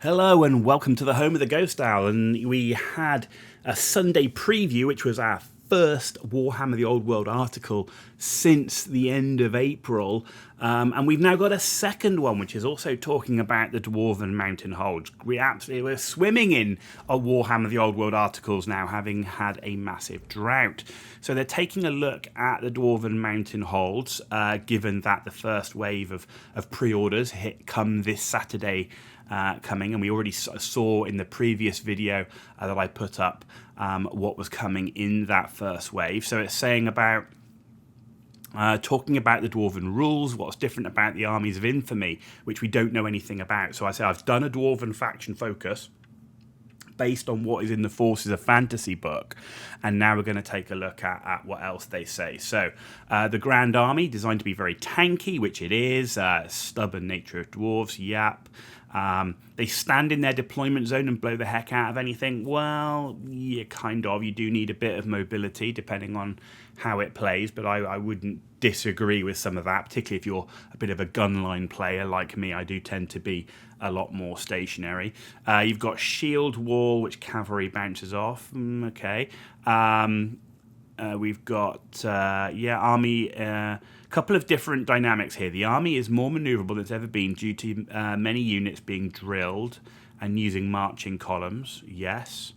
Hello and welcome to the home of the Ghost Owl, and we had a Sunday preview which was our first Warhammer the Old World article since the end of April, and we've now got a second one which is also talking about the Dwarven Mountain Holds. We're swimming in a Warhammer the Old World articles now, having had a massive drought. So they're taking a look at the Dwarven Mountain Holds, given that the first wave of pre-orders come this Saturday coming, and we already saw in the previous video that I put up what was coming in that first wave. So it's saying about talking about the Dwarven rules, what's different about the Armies of Infamy, which we don't know anything about. So I say I've done a Dwarven faction focus based on what is in the Forces of Fantasy book, and now we're going to take a look at what else they say. So the Grand Army, designed to be very tanky, which it is, stubborn nature of dwarves, yep. They stand in their deployment zone and blow the heck out of anything. Well, yeah, kind of. You do need a bit of mobility depending on how it plays, but I wouldn't disagree with some of that, particularly if you're a bit of a gunline player like me. I do tend to be a lot more stationary. You've got shield wall, which cavalry bounces off. Okay. We've got, army... couple of different dynamics here. The army is more maneuverable than it's ever been due to many units being drilled and using marching columns. Yes.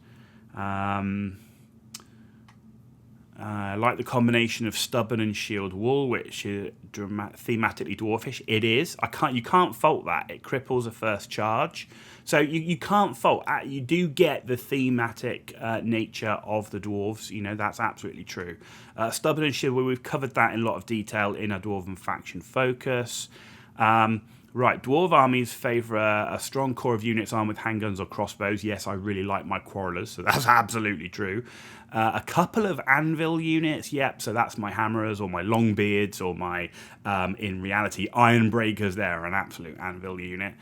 I like the combination of stubborn and shield wall, which is thematically dwarfish. It is. You can't fault that. It cripples a first charge. So you can't fault. You do get the thematic nature of the dwarves. You know, that's absolutely true. Stubborn and shield, we've covered that in a lot of detail in our Dwarven faction focus. Right, dwarf armies favour a strong core of units armed with handguns or crossbows. Yes, I really like my quarrelers, so that's absolutely true. A couple of anvil units, yep, so that's my hammerers or my longbeards or my, in reality, ironbreakers. They're an absolute anvil unit.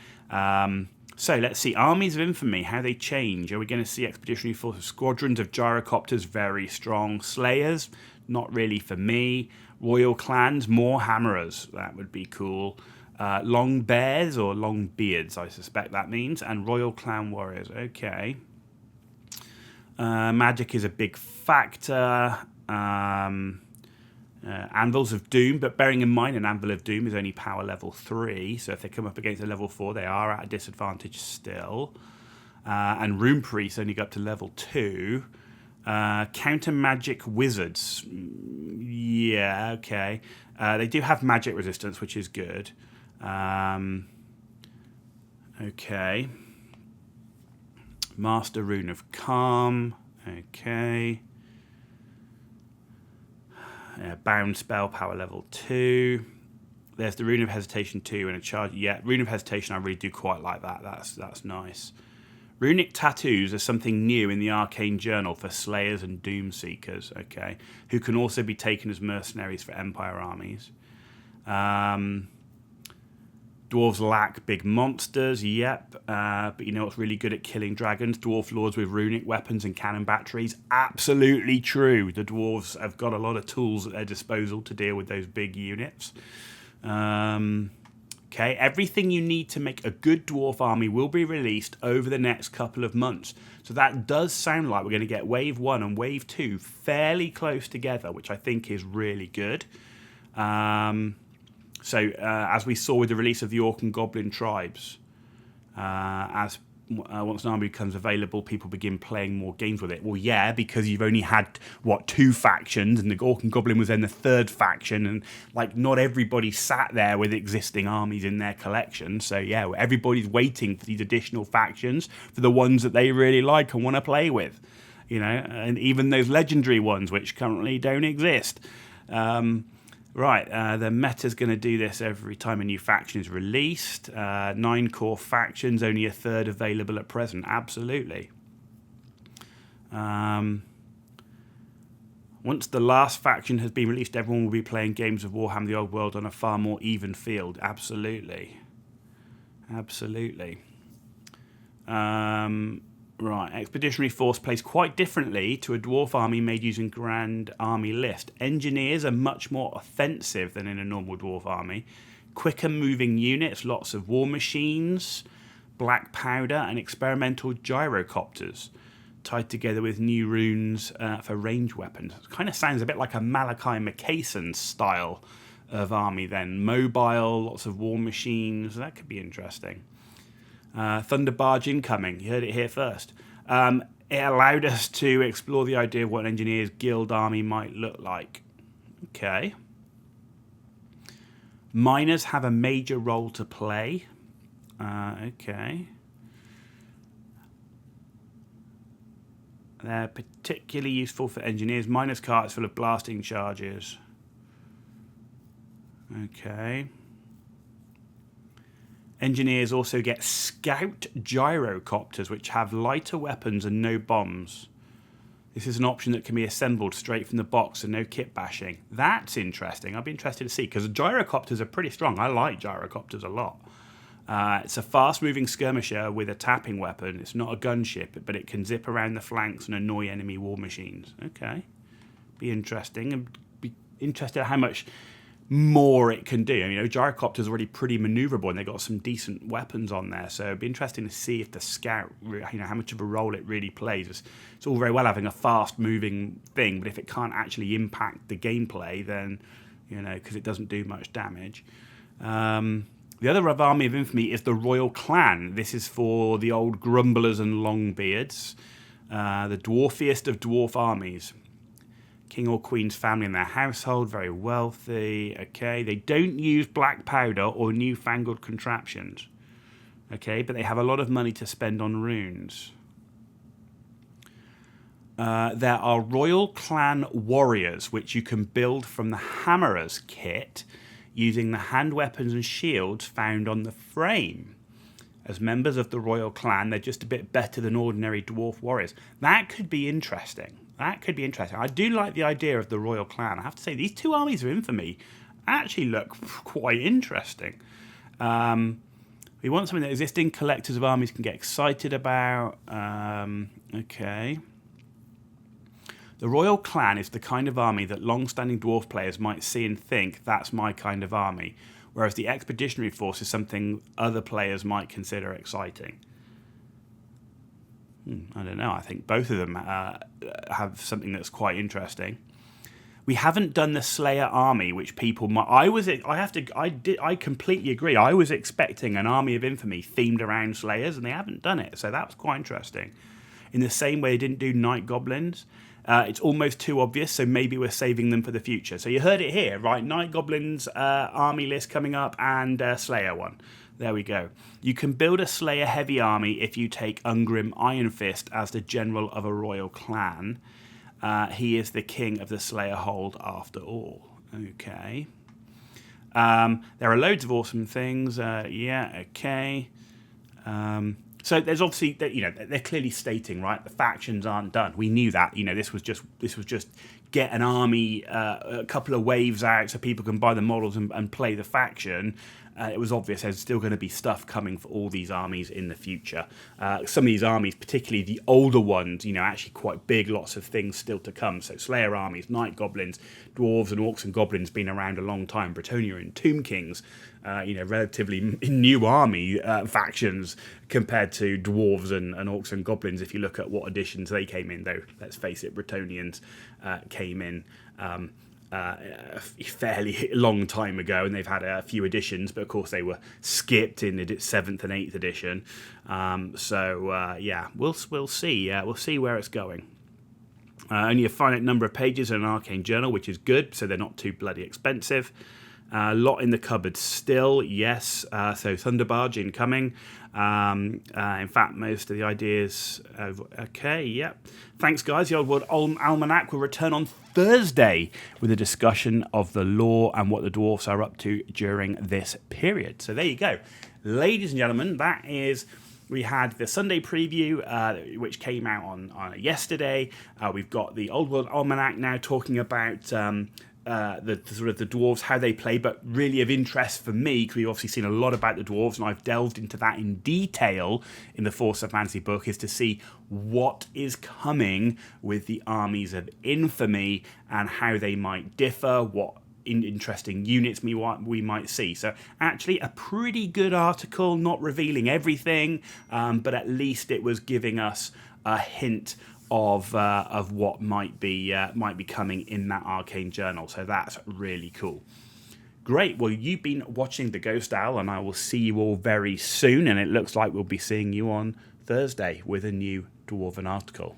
So let's see, Armies of Infamy, how they change. Are we going to see expeditionary forces? Squadrons of gyrocopters, very strong. Slayers, not really for me. Royal clans, more hammerers. That would be cool. Long bears or long beards, I suspect that means. And royal clan warriors, okay. Magic is a big factor. Anvils of Doom, but bearing in mind an Anvil of Doom is only power level 3, so if they come up against a level 4, they are at a disadvantage still. And Rune Priests only go up to level 2. Counter Magic Wizards, yeah, okay. They do have magic resistance, which is good. Okay. Master Rune of Calm, okay. Bound spell, power level 2. There's the Rune of Hesitation 2 and a charge. Yeah, Rune of Hesitation, I really do quite like that. That's nice. Runic tattoos are something new in the Arcane Journal for Slayers and Doom Seekers, okay, who can also be taken as mercenaries for Empire armies. Dwarves lack big monsters, yep, but you know what's really good at killing dragons? Dwarf lords with runic weapons and cannon batteries. Absolutely true. The dwarves have got a lot of tools at their disposal to deal with those big units. Okay, everything you need to make a good dwarf army will be released over the next couple of months. So that does sound like we're going to get Wave 1 and Wave 2 fairly close together, which I think is really good. So, as we saw with the release of the Orc and Goblin tribes, once an army becomes available, people begin playing more games with it. Well, yeah, because you've only had, 2 factions, and the Orc and Goblin was then the 3rd faction, and, not everybody sat there with existing armies in their collection. So, yeah, everybody's waiting for these additional factions, for the ones that they really like and want to play with, you know, and even those legendary ones, which currently don't exist. Right, the meta's going to do this every time a new faction is released. 9 core factions, only a third available at present. Absolutely. Once the last faction has been released, everyone will be playing games of Warhammer the Old World on a far more even field. Absolutely. Absolutely. Right, Expeditionary Force plays quite differently to a dwarf army made using Grand Army list. Engineers are much more offensive than in a normal dwarf army. Quicker moving units, lots of war machines, black powder, and experimental gyrocopters, tied together with new runes for range weapons. It kind of sounds a bit like a Malachi McCason style of army then. Mobile, lots of war machines. That could be interesting. Thunder Barge incoming. You heard it here first. It allowed us to explore the idea of what an engineer's guild army might look like. Okay. Miners have a major role to play. Okay. They're particularly useful for engineers. Miners' carts full of blasting charges. Okay. Engineers also get scout gyrocopters, which have lighter weapons and no bombs. This is an option that can be assembled straight from the box and no kit bashing. That's interesting. I'd be interested to see, because gyrocopters are pretty strong. I like gyrocopters a lot. It's a fast-moving skirmisher with a tapping weapon. It's not a gunship, but it can zip around the flanks and annoy enemy war machines. Okay. Be interesting. And be interested in how much more it can do. I mean, gyrocopters are already pretty maneuverable, and they've got some decent weapons on there. So it'd be interesting to see if the scout, how much of a role it really plays. It's all very well having a fast-moving thing, but if it can't actually impact the gameplay, then because it doesn't do much damage. The other army of infamy is the Royal Clan. This is for the old grumblers and longbeards, the dwarfiest of dwarf armies. King or Queen's family in their household, very wealthy. Okay, they don't use black powder or newfangled contraptions. Okay, but they have a lot of money to spend on runes. There are Royal Clan warriors, which you can build from the Hammerers kit using the hand weapons and shields found on the frame. As members of the Royal Clan, they're just a bit better than ordinary dwarf warriors. That could be interesting. I do like the idea of the Royal Clan. I have to say, these two armies of infamy actually look quite interesting. We want something that existing collectors of armies can get excited about. Okay. The Royal Clan is the kind of army that long-standing dwarf players might see and think, that's my kind of army, whereas the Expeditionary Force is something other players might consider exciting. I don't know. I think both of them have something that's quite interesting. We haven't done the Slayer army, which people might. I completely agree. I was expecting an army of infamy themed around Slayers, and they haven't done it. So that was quite interesting. In the same way, they didn't do Night Goblins. It's almost too obvious, so maybe we're saving them for the future. So you heard it here, right? Night Goblins army list coming up, and Slayer one. There we go. You can build a Slayer heavy army if you take Ungrim Ironfist as the general of a royal clan. He is the king of the Slayer hold after all. Okay. There are loads of awesome things. Okay. So there's obviously, they're clearly stating, right, the factions aren't done. We knew that. This was just get an army, a couple of waves out so people can buy the models and play the faction. It was obvious there's still going to be stuff coming for all these armies in the future. Some of these armies, particularly the older ones, actually quite big, lots of things still to come. So Slayer armies, Night Goblins, Dwarves and Orcs and Goblins been around a long time. Bretonnia and Tomb Kings, relatively new army factions compared to Dwarves and Orcs and Goblins. If you look at what editions they came in, though, let's face it, Bretonians came in a fairly long time ago, and they've had a few editions, but of course they were skipped in the 7th and 8th edition. We'll see. We'll see where it's going. Only a finite number of pages in an Arcane journal, which is good, so they're not too bloody expensive. A lot in the cupboard still, yes. So Thunderbarge incoming. In fact, most of the ideas. Okay, yep. Thanks, guys. The Old World Almanack will return on Thursday with a discussion of the lore and what the dwarfs are up to during this period. So there you go, ladies and gentlemen. We had the Sunday preview, which came out on yesterday. We've got the Old World Almanack now talking about the sort of the dwarves, how they play, but really of interest for me, because we've obviously seen a lot about the dwarves, and I've delved into that in detail in the Force of Fantasy book, is to see what is coming with the armies of infamy and how they might differ, what interesting units we might see. So actually a pretty good article, not revealing everything, but at least it was giving us a hint of what might be coming in that Arcane journal. So that's really cool. Great. Well, you've been watching The Ghost Owl, and I will see you all very soon. And it looks like we'll be seeing you on Thursday with a new Dwarven article.